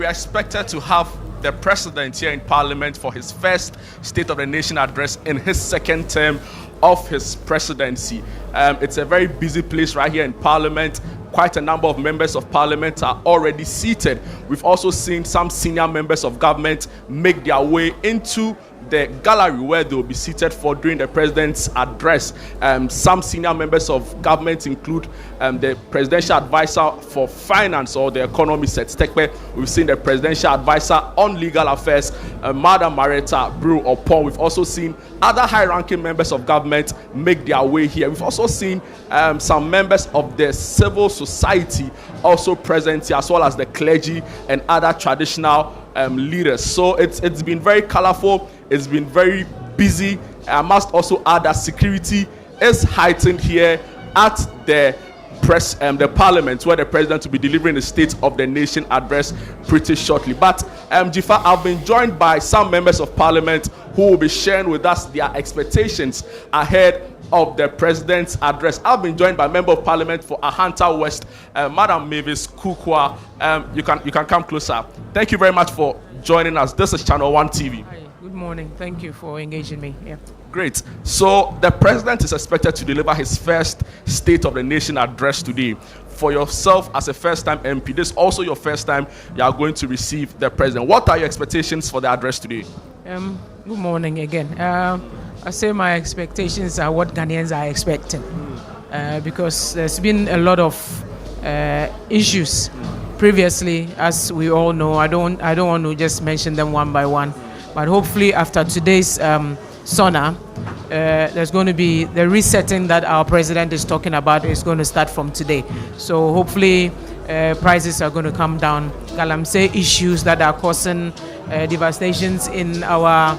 We are expected to have the president here in Parliament for his first State of the Nation address in his second term of his presidency. It's a very busy place right here in Parliament. Quite a number of members of Parliament are already seated. We've also seen some senior members of government make their way into the gallery where they will be seated for during the president's address. Some senior members of government include the presidential advisor for finance or the economy, Setstekpe. We've seen the presidential advisor on legal affairs, Madam Marita Brew Opon. We've also seen other high-ranking members of government make their way here. We've also seen some members of the civil society also present here, as well as the clergy and other traditional leaders. So it's been very colorful. It's been very busy. I must also add that security is heightened here at the Parliament, where the president will be delivering the State of the Nation address pretty shortly. But Jifa, I've been joined by some members of Parliament who will be sharing with us their expectations ahead of the president's address. I've been joined by Member of Parliament for Ahanta West, Madam Mavis Kukwa. You can come closer. Thank you very much for joining us. This is Channel One TV. Hi, good morning. Thank you for engaging me. Yeah. Great. So the president is expected to deliver his first State of the Nation address today. For yourself as a first-time MP, this is also your first time you are going to receive the president. What are your expectations for the address today? Good morning again. I say my expectations are what Ghanaians are expecting, because there's been a lot of issues previously, as we all know. I don't want to just mention them one by one, but hopefully after today's SONA, there's going to be the resetting that our president is talking about is going to start from today. So hopefully prices are going to come down. Galamsey issues that are causing devastations in our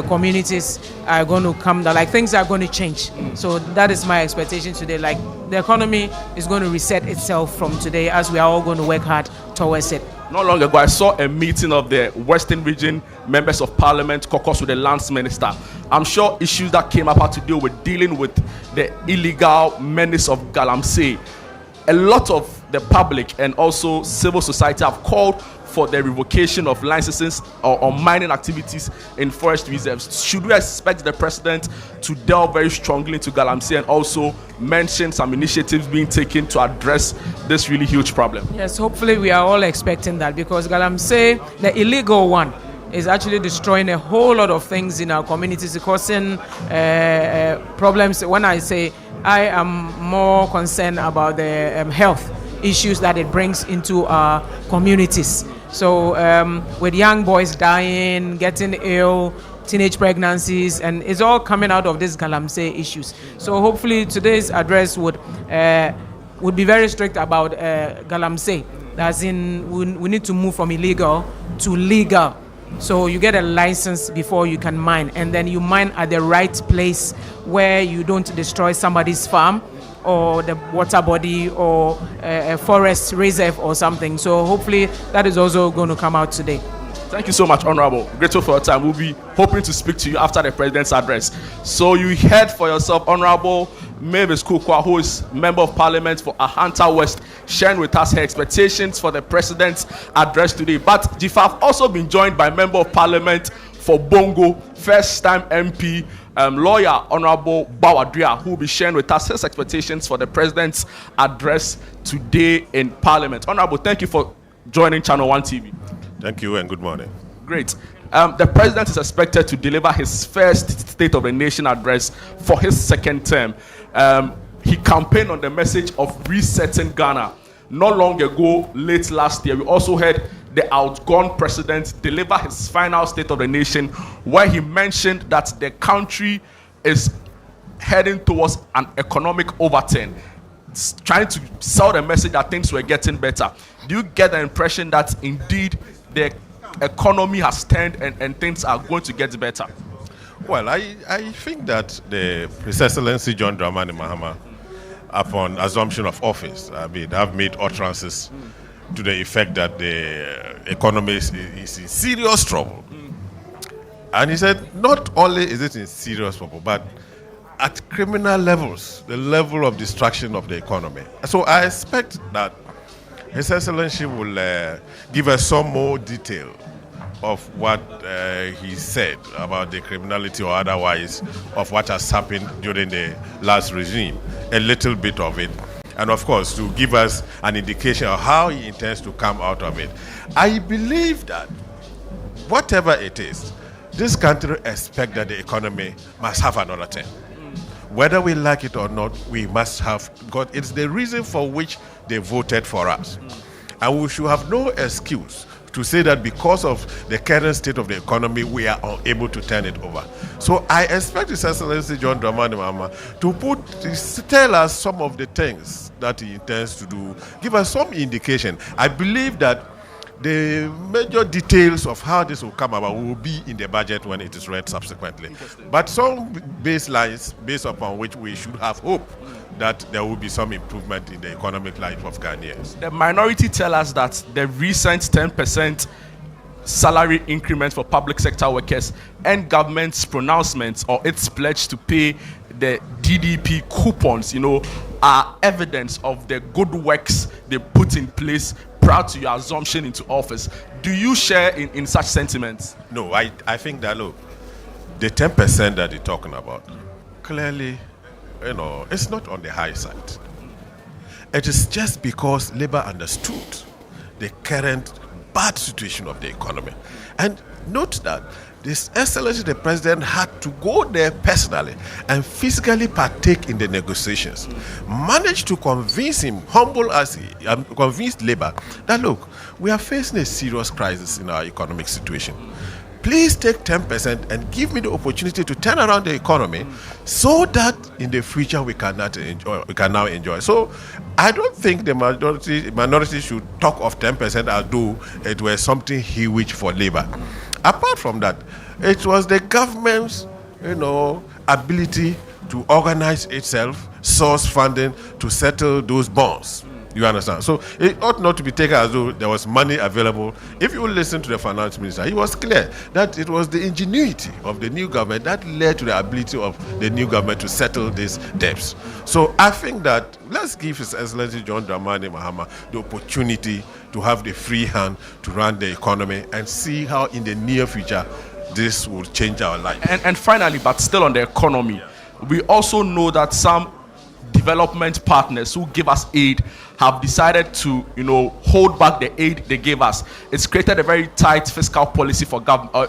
communities are going to come down. Like, things are going to change. So that is my expectation today. Like, the economy is going to reset itself from today, as we are all going to work hard towards it. Not long ago, I saw a meeting of the Western Region members of Parliament caucus with the Lands Minister. I'm sure issues that came up had to do with dealing with the illegal menace of Galamsey. A lot of the public and also civil society have called for the revocation of licenses or mining activities in forest reserves. Should we expect the president to delve very strongly into Galamsey and also mention some initiatives being taken to address this really huge problem? Yes, hopefully we are all expecting that, because Galamsey, the illegal one, is actually destroying a whole lot of things in our communities, causing problems. When I say, I am more concerned about the health issues that it brings into our communities. So with young boys dying, getting ill, teenage pregnancies, and it's all coming out of these Galamsey issues. So hopefully today's address would be very strict about Galamsey. As in, we need to move from illegal to legal. So you get a license before you can mine, and then you mine at the right place where you don't destroy somebody's farm or the water body or a forest reserve or something. So hopefully that is also going to come out today. Thank you so much, Honorable. Grateful for your time. We'll be hoping to speak to you after the president's address. So you heard for yourself, Honorable Mavis Kukwa, who is Member of Parliament for Ahanta West, sharing with us her expectations for the president's address today. But Jifa, I've also been joined by Member of Parliament for Bongo, first-time MP, lawyer Honorable Bawadria, who will be sharing with us his expectations for the president's address today in Parliament. Honorable, thank you for joining Channel One TV. Thank you and good morning. Great. The president is expected to deliver his first State of the Nation address for his second term. He campaigned on the message of resetting Ghana. Not long ago, late last year, we also heard the outgone president deliver his final State of the Nation, where he mentioned that the country is heading towards an economic overturn, trying to sell the message that things were getting better. Do you get the impression that indeed the economy has turned and things are going to get better? Well, I think that His Excellency John Dramani Mahama, upon assumption of office, have made utterances to the effect that the economy is in serious trouble. And he said, not only is it in serious trouble, but at criminal levels, the level of destruction of the economy. So I expect that His Excellency will give us some more detail of what he said about the criminality or otherwise of what has happened during the last regime, a little bit of it, and of course to give us an indication of how he intends to come out of it. I believe that whatever it is, this country expects that the economy must have another turn. Whether we like it or not, we must have, because it's the reason for which they voted for us. And we should have no excuse to say that because of the current state of the economy, we are unable to turn it over. So I expect His Excellency John Dramani Mahama to tell us some of the things that he intends to do, give us some indication. I believe that the major details of how this will come about will be in the budget when it is read subsequently. But some baselines based upon which we should have hope that there will be some improvement in the economic life of Ghanaians. The minority tell us that the recent 10% salary increment for public sector workers and government's pronouncements or its pledge to pay the DDP coupons, are evidence of the good works they put in place prior to your assumption into office. Do you share in such sentiments? No, I think that, look, the 10% that you're talking about, clearly, it's not on the high side. It is just because Labour understood the current bad situation of the economy. And note that His Excellency the President had to go there personally and physically partake in the negotiations. Managed to convince him, humble as he convinced Labour, that look, we are facing a serious crisis in our economic situation. Please take 10% and give me the opportunity to turn around the economy so that in the future we can now enjoy. So I don't think the minority should talk of 10% as though it was something huge for Labour. Apart from that, it was the government's, ability to organize itself, source funding to settle those bonds. You understand? So it ought not to be taken as though there was money available. If you listen to the finance minister, he was clear that it was the ingenuity of the new government that led to the ability of the new government to settle these debts. So I think that let's give His Excellency John Dramani Mahama the opportunity to have the free hand to run the economy and see how in the near future this will change our life. And finally, but still on the economy, we also know that some development partners who give us aid have decided to, hold back the aid they gave us. It's created a very tight fiscal policy for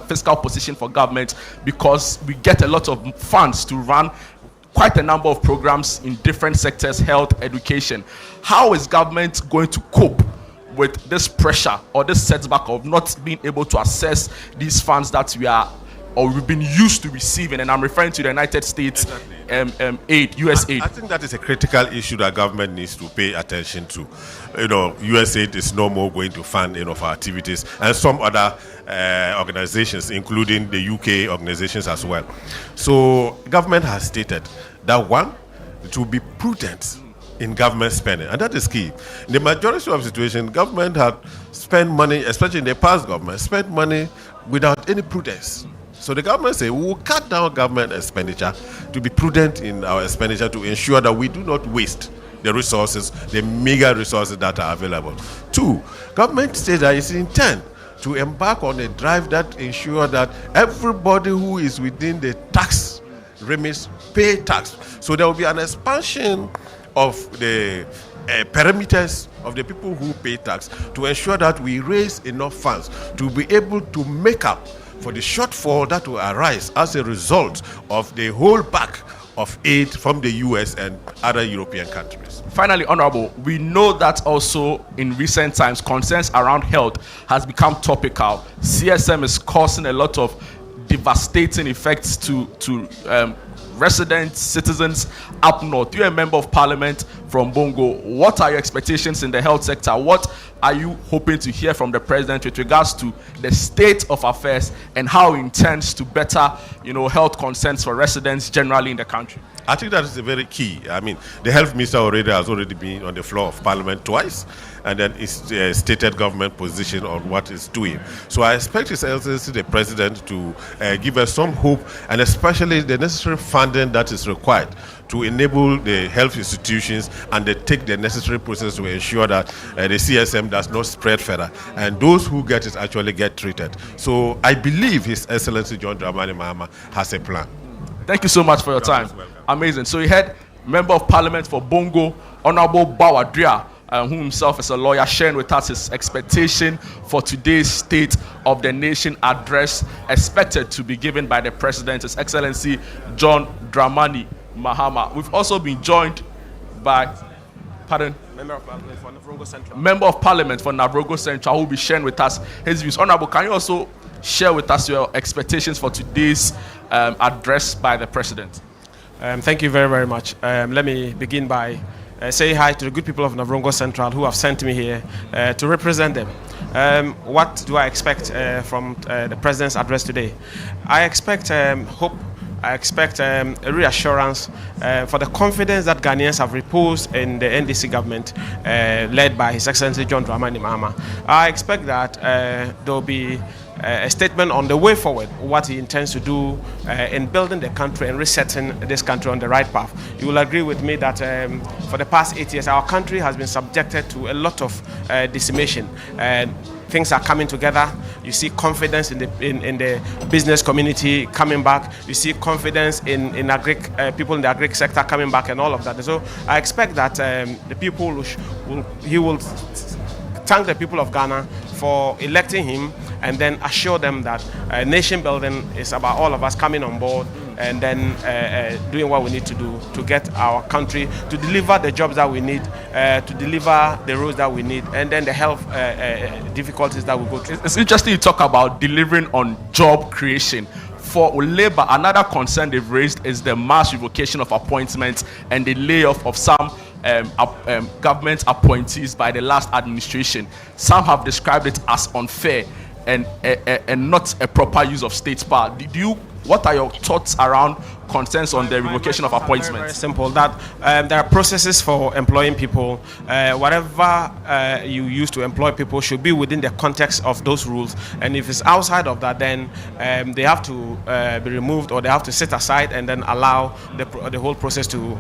fiscal position for government, because we get a lot of funds to run quite a number of programs in different sectors, health, education. How is government going to cope with this pressure or this setback of not being able to access these funds that we've been used to receiving? And I'm referring to the United States aid, US aid. I think that is a critical issue that government needs to pay attention to. US aid is no more going to fund our activities, and some other organizations, including the UK organizations as well. So government has stated that one, it will be prudent in government spending, and that is key. In the majority of situations, government had spent money, especially in the past government, spent money without any prudence. So the government say we will cut down government expenditure to be prudent in our expenditure to ensure that we do not waste the resources, the meager resources that are available. Two, government says that it's intent to embark on a drive that ensure that everybody who is within the tax remits pay tax. So there will be an expansion of the parameters of the people who pay tax to ensure that we raise enough funds to be able to make up for the shortfall that will arise as a result of the holdback of aid from the US and other European countries. Finally, Honorable, we know that also in recent times, concerns around health has become topical. CSM is causing a lot of devastating effects to residents, citizens up north. You're a member of parliament from Bongo. What are your expectations in the health sector? What are you hoping to hear from the president with regards to the state of affairs and how he intends to better, health concerns for residents generally in the country? I think that is very key. I mean, the health minister has already been on the floor of parliament twice, and then it's stated government position on what it's doing. So I expect His Excellency the President to give us some hope, and especially the necessary funding that is required to enable the health institutions and they take the necessary process to ensure that the CSM does not spread further and those who get it actually get treated. So I believe His Excellency John Dramani Mahama has a plan. Thank you so much for your time. Amazing. So you had Member of Parliament for Bongo, Honorable Bawadria, who himself is a lawyer, sharing with us his expectation for today's State of the Nation address expected to be given by the President, His Excellency John Dramani Mahama. We've also been joined by, Member of Parliament for Navrongo Central. Member of Parliament for Navrongo Central, who will be sharing with us his views. Honorable, can you also share with us your expectations for today's address by the President? Thank you very, very much. Let me begin by saying hi to the good people of Navrongo Central who have sent me here to represent them. What do I expect from the President's address today? I expect hope. I expect a reassurance for the confidence that Ghanaians have reposed in the NDC government led by His Excellency John Dramani Mahama. I expect that there will be a statement on the way forward, what he intends to do in building the country and resetting this country on the right path. You will agree with me that for the past 8 years, our country has been subjected to a lot of decimation. Things are coming together. You see confidence in the business community coming back. You see confidence in people in the agric sector coming back and all of that. So I expect that the people will thank the people of Ghana for electing him and then assure them that nation building is about all of us coming on board and then doing what we need to do to get our country to deliver the jobs that we need, to deliver the roads that we need, and then the health difficulties that we go through. It's interesting you talk about delivering on job creation. For Labour, another concern they've raised is the mass revocation of appointments and the layoff of some government appointees by the last administration. Some have described it as unfair and not a proper use of state power. What are your thoughts around concerns on the revocation of appointments? Very simple. That there are processes for employing people. Whatever you use to employ people should be within the context of those rules. And if it's outside of that, then they have to be removed or they have to sit aside and then allow the whole process to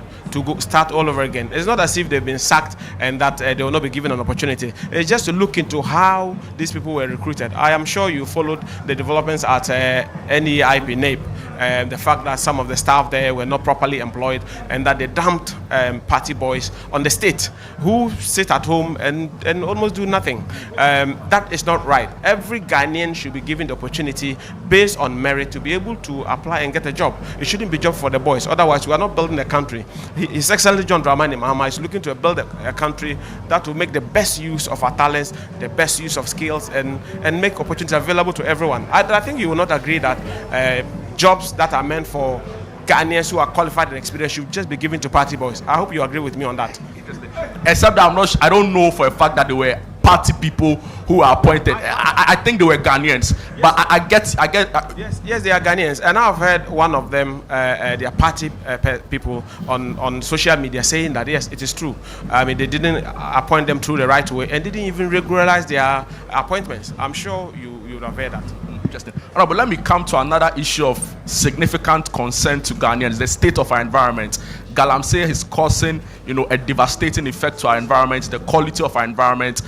start all over again. It's not as if they've been sacked and that they will not be given an opportunity. It's just to look into how these people were recruited. I am sure you followed the developments at NEIP, NAPE. The fact that some of the staff there were not properly employed and that they dumped party boys on the state who sit at home and almost do nothing. That is not right. Every Ghanaian should be given the opportunity based on merit to be able to apply and get a job. It shouldn't be job for the boys. Otherwise, we are not building a country. His Excellency John Dramani Mahama is looking to build a country that will make the best use of our talents, the best use of skills, and make opportunities available to everyone. I think you will not agree that jobs that are meant for Ghanaians who are qualified and experienced should just be given to party boys. I hope you agree with me on that. Except that I don't know for a fact that they were party people who were appointed. I think they were Ghanaians, yes. But I get. Yes, they are Ghanaians, and I've heard one of them, their party people on social media saying that yes, it is true. I mean, they didn't appoint them through the right way and didn't even regularize their appointments. I'm sure you would have heard that. But let me come to another issue of significant concern to Ghanaians: the state of our environment. Galamsey is causing, a devastating effect to our environment, the quality of our environment.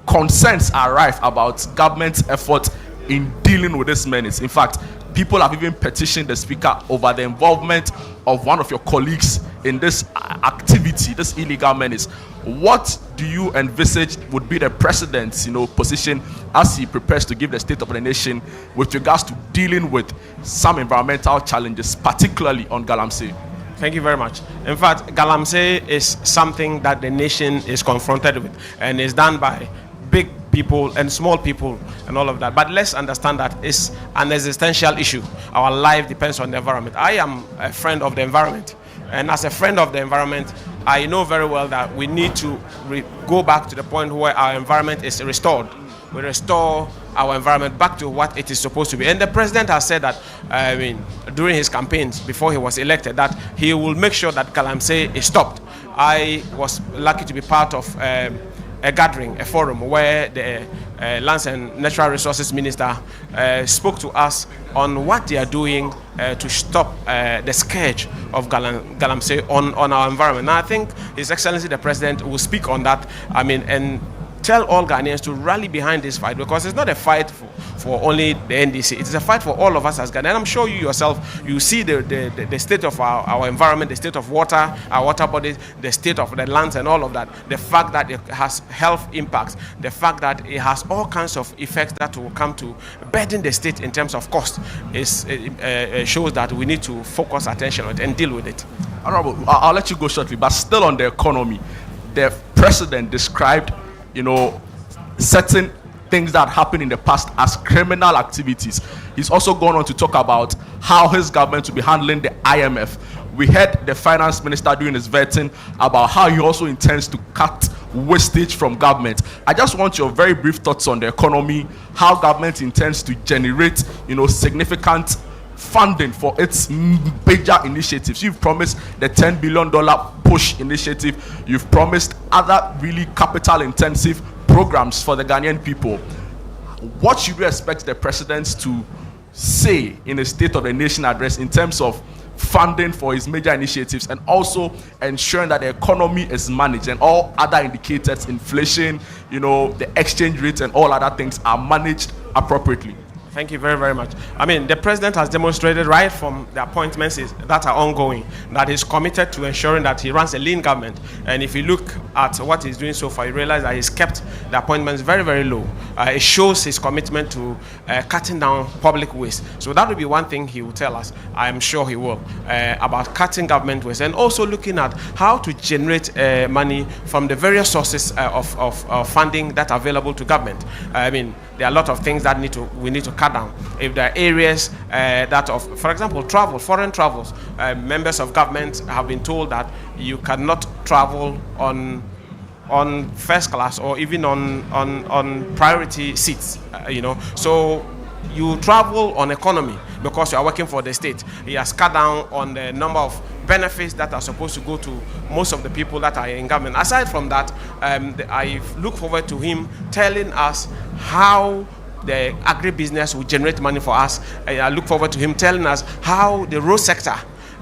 Concerns are rife about government's effort in dealing with this menace. In fact, people have even petitioned the speaker over the involvement of one of your colleagues in this activity, this illegal menace. What do you envisage would be the president's, position as he prepares to give the state of the nation with regards to dealing with some environmental challenges, particularly on Galamsey? Thank you very much. In fact, Galamsey is something that the nation is confronted with and is done by big people and small people and all of that. But let's understand that it's an existential issue. Our life depends on the environment. I am a friend of the environment. And as a friend of the environment, I know very well that we need to go back to the point where our environment is restored. We restore our environment back to what it is supposed to be. And the president has said that, during his campaigns before he was elected, that he will make sure that Galamsey is stopped. I was lucky to be part of a gathering, a forum where the Lands and Natural Resources Minister, spoke to us on what they are doing to stop the scourge of galamsey on our environment. Now, I think His Excellency the President will speak on that. I mean, and tell all Ghanaians to rally behind this fight, because it's not a fight for only the NDC. It is a fight for all of us as Ghanaians. And I'm sure you yourself, you see the state of our environment, the state of water, our water bodies, the state of the lands and all of that. The fact that it has health impacts, the fact that it has all kinds of effects that will come to burden the state in terms of cost shows that we need to focus attention on it and deal with it. Honorable, I'll let you go shortly, but still on the economy, the president described certain things that happened in the past as criminal activities. He's also gone on to talk about how his government will be handling the IMF. We heard the finance minister doing his vetting about how he also intends to cut wastage from government. I just want your very brief thoughts on the economy, how government intends to generate, significant funding for its major initiatives. You've promised the $10 billion push initiative. You've promised other really capital intensive programs for the Ghanaian people. What should we expect the president to say in a State of the Nation address in terms of funding for his major initiatives, and also ensuring that the economy is managed and all other indicators, inflation, the exchange rates and all other things are managed appropriately? Thank you very, very much. I mean, the president has demonstrated right from the appointments that are ongoing that he's committed to ensuring that he runs a lean government. And if you look at what he's doing so far, you realize that he's kept the appointments very, very low. It shows his commitment to cutting down public waste. So that will be one thing he will tell us, I am sure he will, about cutting government waste, and also looking at how to generate money from the various sources of funding that are available to government. I mean, there are a lot of things that we need to cut down. If there are areas for example, foreign travels, members of government have been told that you cannot travel on first class or even on priority seats, So you travel on economy because you are working for the state. He has cut down on the number of benefits that are supposed to go to most of the people that are in government. Aside from that, I look forward to him telling us how the agribusiness will generate money for us. I look forward to him telling us how the road sector,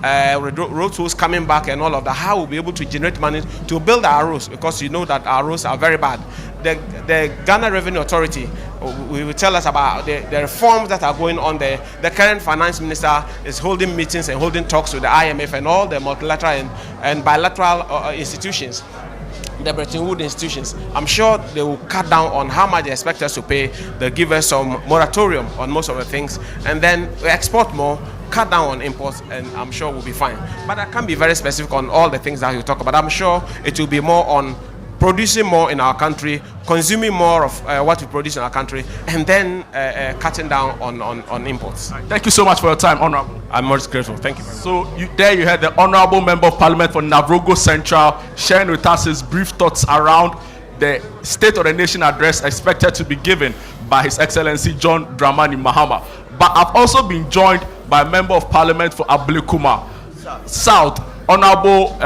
road tools coming back and all of that, how we'll be able to generate money to build our roads, because you know that our roads are very bad. The Ghana Revenue Authority will tell us about the reforms that are going on there. The current finance minister is holding meetings and holding talks with the IMF and all the multilateral and bilateral institutions, the Bretton Woods institutions. I'm sure they will cut down on how much they expect us to pay. They'll give us some moratorium on most of the things, and then we export more, cut down on imports, and I'm sure we'll be fine. But I can't be very specific on all the things that you talk about. I'm sure it will be more on producing more in our country, consuming more of what we produce in our country, and then cutting down on imports. Thank you so much for your time, Honorable. I'm most grateful. Thank you very much. So you had the Honorable Member of Parliament for Navrongo Central sharing with us his brief thoughts around the State of the Nation address expected to be given by His Excellency John Dramani Mahama. But I've also been joined by a Member of Parliament for Ablekuma South, Honorable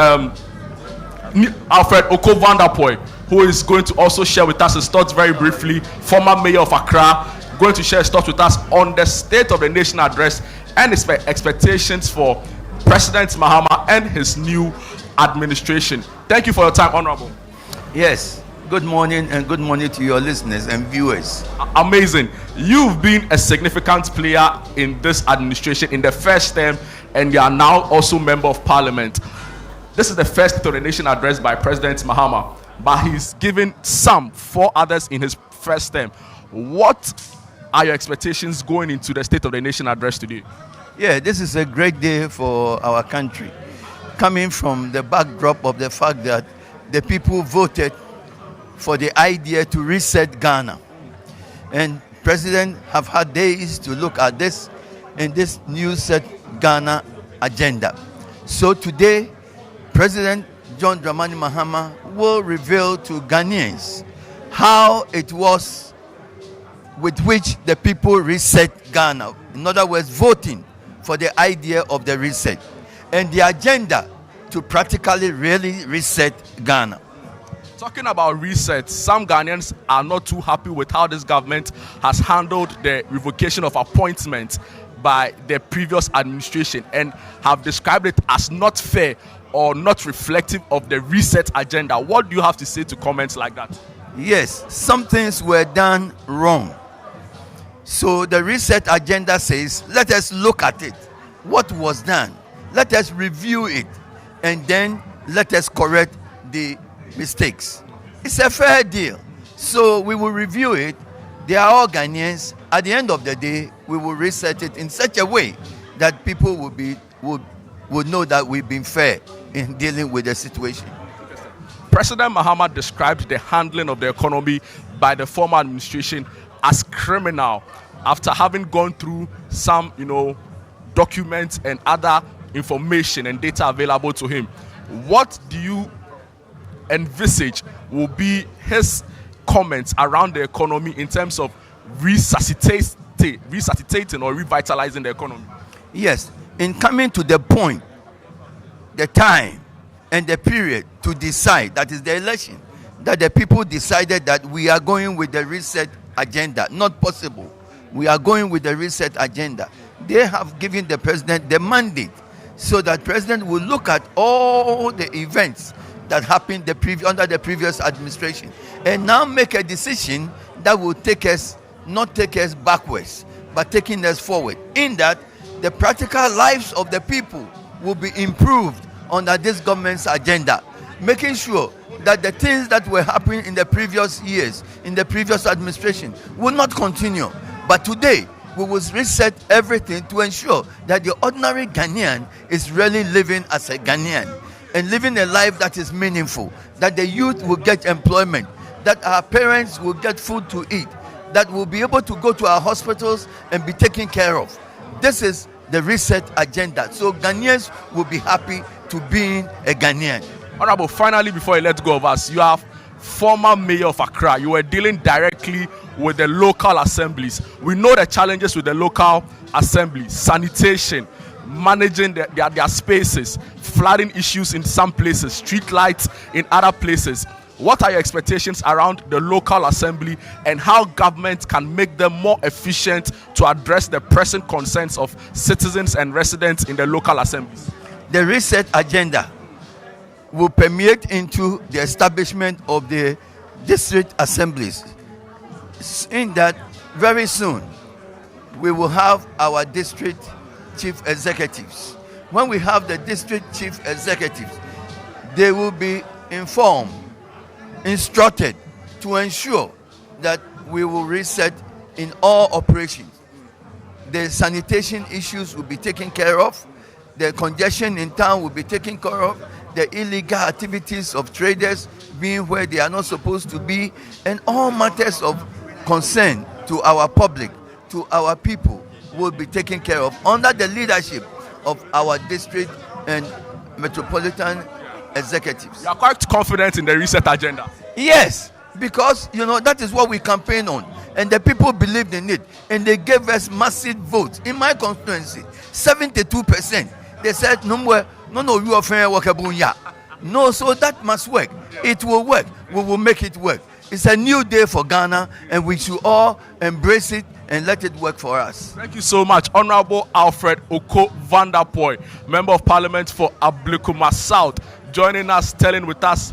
Alfred Okovandapoy, who is going to also share with us his thoughts very briefly, former Mayor of Accra, going to share his thoughts with us on the State of the Nation address and his expectations for President Mahama and his new administration. Thank you for your time, Honorable. Yes, good morning, and good morning to your listeners and viewers. Amazing. You've been a significant player in this administration in the first term, and you are now also Member of Parliament. This is the first State of the Nation address by President Mahama, but he's given 4 others in his first term. What are your expectations going into the State of the Nation address today? Yeah, this is a great day for our country, coming from the backdrop of the fact that the people voted for the idea to reset Ghana. And President have had days to look at this in this new set Ghana agenda. So today, President John Dramani Mahama will reveal to Ghanaians how it was with which the people reset Ghana. In other words, voting for the idea of the reset and the agenda to practically really reset Ghana. Talking about reset, some Ghanaians are not too happy with how this government has handled the revocation of appointments by the previous administration and have described it as not fair or not reflective of the reset agenda. What do you have to say to comments like that? Yes, some things were done wrong. So the reset agenda says, let us look at it. What was done? Let us review it. And then let us correct the mistakes. It's a fair deal. So we will review it. They are all Ghanaians. At the end of the day, we will reset it in such a way that people would know that we've been fair in dealing with the situation. President Mahama described the handling of the economy by the former administration as criminal after having gone through some, documents and other information and data available to him. What do you envisage will be his comments around the economy in terms of resuscitating or revitalizing the economy? Yes, in coming to the point, the time and the period to decide, that is the election, that the people decided that we are going with the reset agenda. Not possible. We are going with the reset agenda. They have given the president the mandate so that president will look at all the events that happened under the previous administration and now make a decision that will not take us backwards, but taking us forward, in that the practical lives of the people will be improved under this government's agenda, making sure that the things that were happening in the previous years, in the previous administration, will not continue. But today, we will reset everything to ensure that the ordinary Ghanaian is really living as a Ghanaian and living a life that is meaningful, that the youth will get employment, that our parents will get food to eat, that we'll be able to go to our hospitals and be taken care of. This is the reset agenda. So Ghanaians will be happy to being a Ghanaian. Honorable, finally, before you let go of us, you have former mayor of Accra. You were dealing directly with the local assemblies. We know the challenges with the local assemblies: sanitation, managing their spaces, flooding issues in some places, street lights in other places. What are your expectations around the local assembly and how government can make them more efficient to address the pressing concerns of citizens and residents in the local assemblies? The reset agenda will permeate into the establishment of the district assemblies, in that very soon we will have our district chief executives. When we have the district chief executives, they will be informed, instructed to ensure that we will reset in all operations. The sanitation issues will be taken care of. The congestion in town will be taken care of. The illegal activities of traders being where they are not supposed to be, and all matters of concern to our public, to our people, will be taken care of under the leadership of our district and metropolitan executives. You are quite confident in the reset agenda? Yes, because that is what we campaign on, and the people believed in it, and they gave us massive votes. In my constituency, 72%. They said no, you are fair workable. No, so that must work. It will work. We will make it work. It's a new day for Ghana, and we should all embrace it and let it work for us. Thank you so much, Honorable Alfred Oko Vanderpoy, Member of Parliament for Ablekuma South, joining us, sharing with us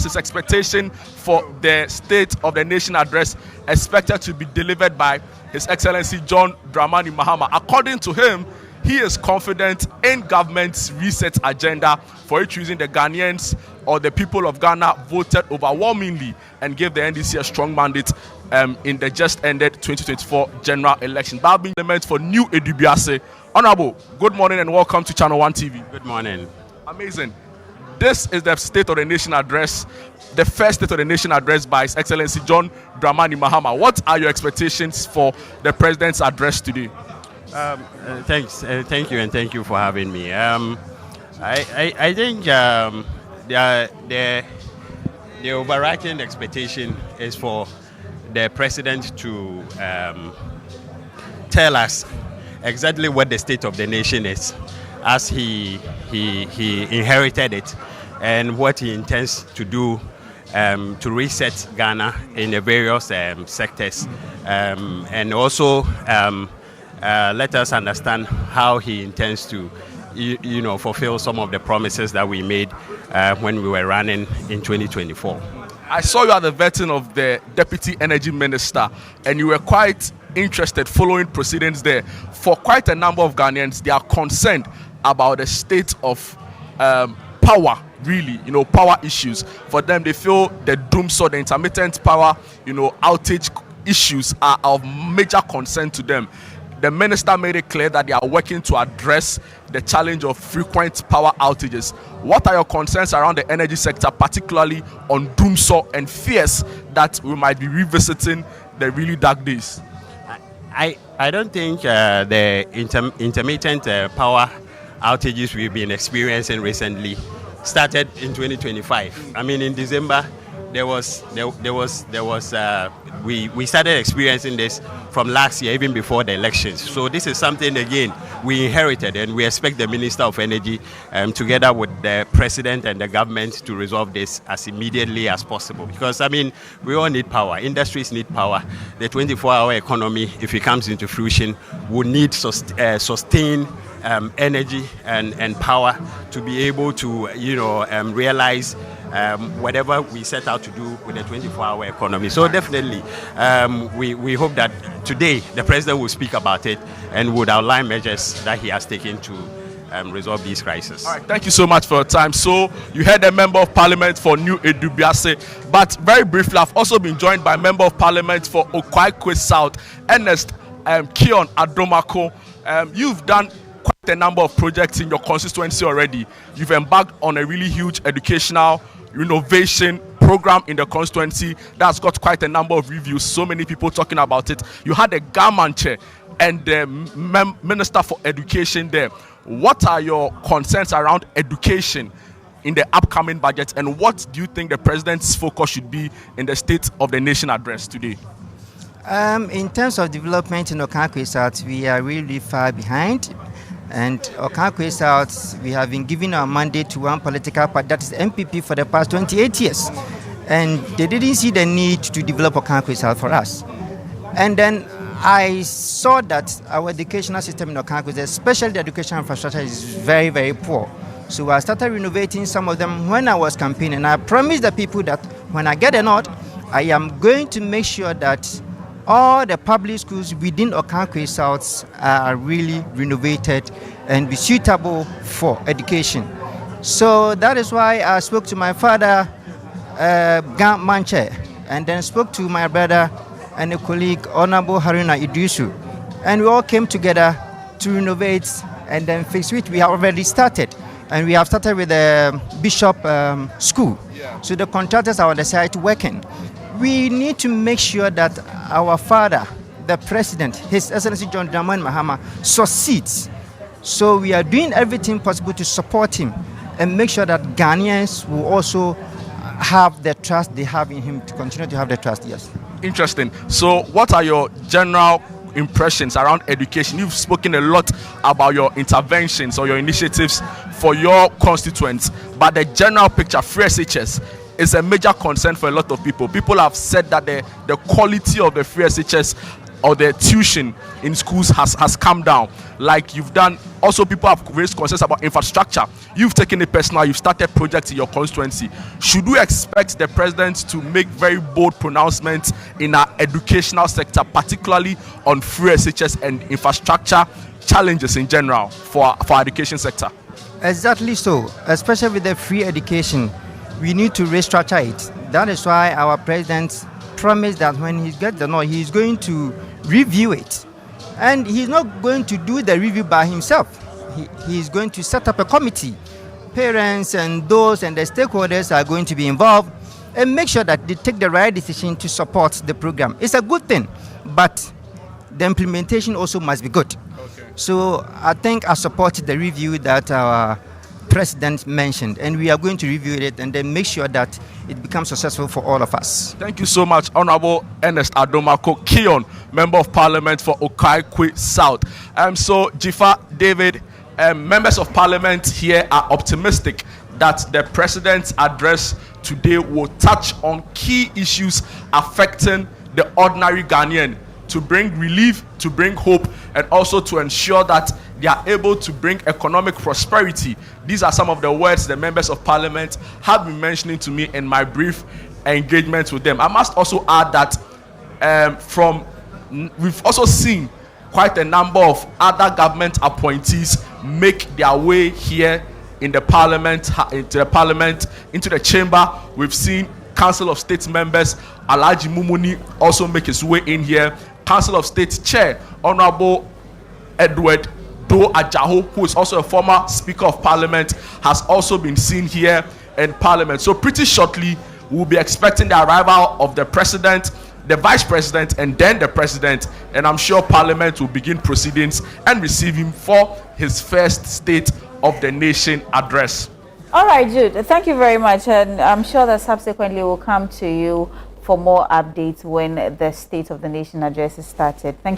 his expectation for the State of the Nation address expected to be delivered by His Excellency John Dramani Mahama. According to him, he is confident in government's reset agenda, for it using the Ghanaians or the people of Ghana voted overwhelmingly and gave the NDC a strong mandate in the just ended 2024 general election. That being the for new Edubiase. Honorable, good morning and welcome to ChannelOne TV. Good morning. Amazing. This is the State of the Nation address, the first State of the Nation address by His Excellency John Dramani Mahama. What are your expectations for the President's address today? Thanks. Thank you, and thank you for having me. I think the overriding expectation is for the President to tell us exactly what the State of the Nation is, as he inherited it, and what he intends to do to reset Ghana in the various sectors, and also let us understand how he intends to fulfill some of the promises that we made when we were running in 2024. I saw you at the vetting of the Deputy Energy Minister, and you were quite interested following proceedings there. For quite a number of Ghanaians, they are concerned about the state of power, really, power issues. For them, they feel the doomsday, the intermittent power, outage issues are of major concern to them. The minister made it clear that they are working to address the challenge of frequent power outages. What are your concerns around the energy sector, particularly on doomsday and fears that we might be revisiting the really dark days? I don't think the intermittent power outages we've been experiencing recently started in 2025. I mean, in December, we started experiencing this from last year, even before the elections. So this is something, again, we inherited, and we expect the Minister of Energy, together with the President and the government, to resolve this as immediately as possible. Because, I mean, we all need power. Industries need power. The 24-hour economy, if it comes into fruition, will need sustained energy and power to be able to, realize whatever we set out to do with the 24-hour economy. So definitely, we hope that today the President will speak about it and would outline measures that he has taken to resolve these crises. All right, thank you so much for your time. So you heard a Member of Parliament for New Edubiase, but very briefly, I've also been joined by Member of Parliament for Okaikwei South, Ernest Keon Adomako. You've done quite a number of projects in your constituency already. You've embarked on a really huge educational renovation program in the constituency that's got quite a number of reviews, so many people talking about it. You had a government chair and the Minister for Education there. What are your concerns around education in the upcoming budget, and what do you think the President's focus should be in the State of the Nation address today? In terms of development in Okaikwei South, we are really far behind. And Okaikwei South, we have been giving our mandate to one political party, that is MPP, for the past 28 years. And they didn't see the need to develop Okaikwei South for us. And then I saw that our educational system in Okaikwei, especially the educational infrastructure, is very, very poor. So I started renovating some of them when I was campaigning. I promised the people that when I get a nod, I am going to make sure that all the public schools within Okaikwei South are really renovated and be suitable for education. So that is why I spoke to my father, Manche, and then spoke to my brother and a colleague, Honorable Haruna Idrisu. And we all came together to renovate and then fix it. We have already started. And we have started with the Bishop School. Yeah. So the contractors are on the site working. We need to make sure that our father, the President, His Excellency John Dramani Mahama, succeeds. So we are doing everything possible to support him and make sure that Ghanaians will also have the trust they have in him, to continue to have the trust, yes. Interesting. So what are your general impressions around education? You've spoken a lot about your interventions or your initiatives for your constituents, but the general picture, free SHS, is a major concern for a lot of people. People have said that the quality of the free SHS or the tuition in schools has come down. Like you've done, also people have raised concerns about infrastructure. You've taken it personal, you've started projects in your constituency. Should we expect the President to make very bold pronouncements in our educational sector, particularly on free SHS and infrastructure challenges in general for our education sector? Exactly so, especially with the free education. We need to restructure it. That is why our President promised that when he gets the nod, he's going to review it. And he's not going to do the review by himself. He's going to set up a committee. Parents and those and the stakeholders are going to be involved and make sure that they take the right decision to support the program. It's a good thing, but the implementation also must be good. Okay. So I think I supported the review that our President mentioned, and we are going to review it and then make sure that it becomes successful for all of us. Thank you so much, Honorable Ernest Adomako Keon, Member of Parliament for Okaikwei South. So, Jifa, David, members of Parliament here are optimistic that the president's address today will touch on key issues affecting the ordinary Ghanaian, to bring relief, to bring hope, and also to ensure that they are able to bring economic prosperity. These are some of the words the members of parliament have been mentioning to me in my brief engagement with them. I must also add that we've also seen quite a number of other government appointees make their way here in the parliament, into the chamber. We've seen Council of State members Alhaji Mumuni also make his way in here. Council of State Chair Honorable Edward Do Ajaho, who is also a former Speaker of Parliament, has also been seen here in Parliament. So pretty shortly, we'll be expecting the arrival of the President, the Vice President, and then the President. And I'm sure Parliament will begin proceedings and receive him for his first State of the Nation address. All right, Jude, thank you very much. And I'm sure that subsequently we'll come to you for more updates when the State of the Nation address is started. Thank you.